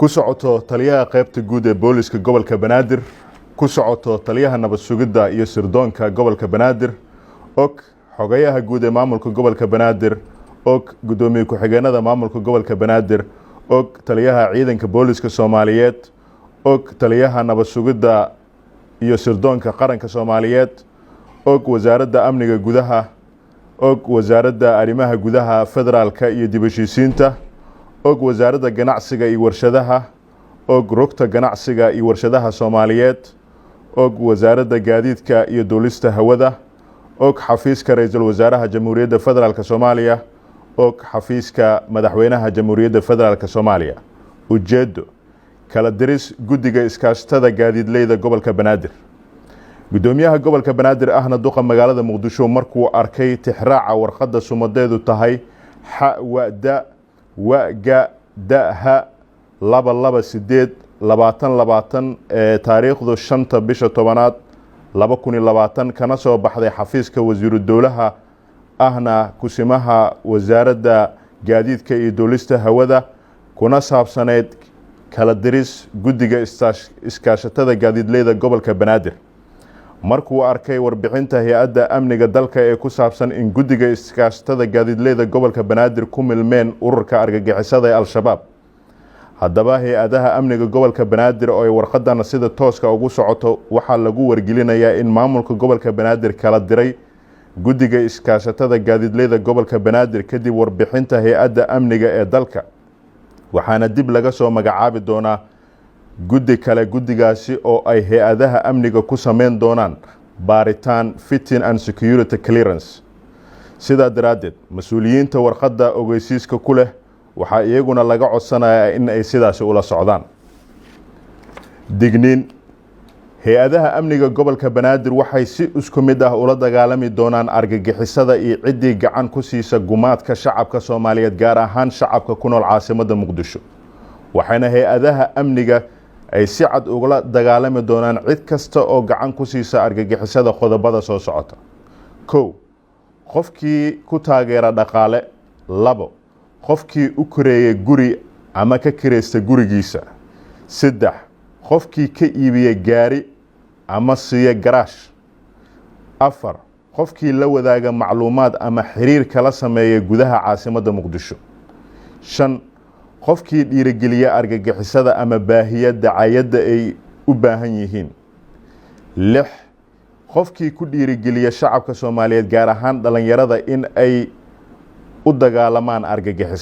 ku socoto taliyaha qaybta guud ee booliska gobolka Banaadir, ku socoto taliyaha nabad sugidda iyo sirdoonka gobolka Banaadir, og xogayaha guud ee maamulka gobolka Banaadir, og gudoomiye ku-xigeenada maamulka gobolka Banaadir, og taliyaha ciidanka booliska Soomaaliyeed, og taliyaha nabad sugidda iyo sirdoonka qaranka Soomaaliyeed, og wasaaradda amniga gudaha, og wasaaradda arrimaha gudaha federaalka iyo dib u heshiisiinta, og wasaaradda ganacsiga iyo warshadaha, og rugta ganacsiga iyo warshadaha Soomaaliyeed, og wasaaradda gaadiidka iyo duulista hawada, og xafiiska ra'iisul wasaaraha Jamhuuriyadda Federaalka Soomaaliya, og xafiiska madaxweynaha Jamhuuriyadda Federaalka Soomaaliya. Ujeedo kala diris guddiga iskaashatada gaadiidleyda gobolka Banaadir. Gudoomiyaha gobolka Banaadir ahna duqa magaalada Muqdisho markuu arkay tixraaca warqadda sumadeedu tahay xawada waga daha 228 ee taariikhdu 5 bisha 10aad 2020 kana soo baxday xafiiska wasiiru dowlaha ahna kusimaha wasaaradda gaadiidka iyo duulista hawada kuna saabsaneed kala diris guddiga iskaashatada gaadiidleyda gobolka Banaadir. Markuu arkay warbixinta hay'adda amniga dalka ee ku saabsan in guddiga iskaashatada gaadiidleyda gobolka Banaadir ku milmeen ururka argagixisada ee Al-Shabaab. Haddaba hay'adaha amniga gobolka Banaadir oo ay warqadan sida tooska ugu socoto waxaa lagu wargelinayaa in maamulka gobolka Banaadir kala diray guddiga iskaashatada gaadiidleyda gobolka Banaadir kadib warbixinta hay'adda amniga ee dalka. Waxaana dib laga soo magacaabi doonaa guddi kale guddigaasi oo ay hay'adaha amniga ku sameyn doonaan baaritaan fitting and security clearance. Sidaa daraaddeed mas'uuliyiinta warqadda ogeysiiska ku leh waxaa iyaguna laga codsanayaa in ay sidaasi ula socdaan. Digniin hay-adaha amniga gobolka Banaadir waxay si isku mid ah ula dagaalami doonaan argagixisada iyo ciddii gacan ku siisa gumaadka shacabka Soomaaliyeed gaar ahaan shacabka ku nool caasimadda Muqdisho. Waxayna hay-adaha amniga ay si cad ugula dagaalami doonaan cid kasta oo gacan ku siisa argagixisada qodobada soo socota. 1. Qofkii ku taageera dhaqaale. 2. Qofkii u koreeyay guri ama ka kireystay gurigiisa. 3. Qofkii ka iibiyay gaari ama siiyay garaash. 4. Qofkii la wadaaga macluumaad ama xiriir kala sameeyay gudaha caasimadda Muqdisho. 5. Qofkii dhiirigeliya argagixisada ama baahiya dacayada ay u baahan yihiin. 6. Qofkii ku dhiirigeliya shacabka Soomaaliyeed gaar ahaan dhalinyarada in ay u dagaalamaan argagixisada.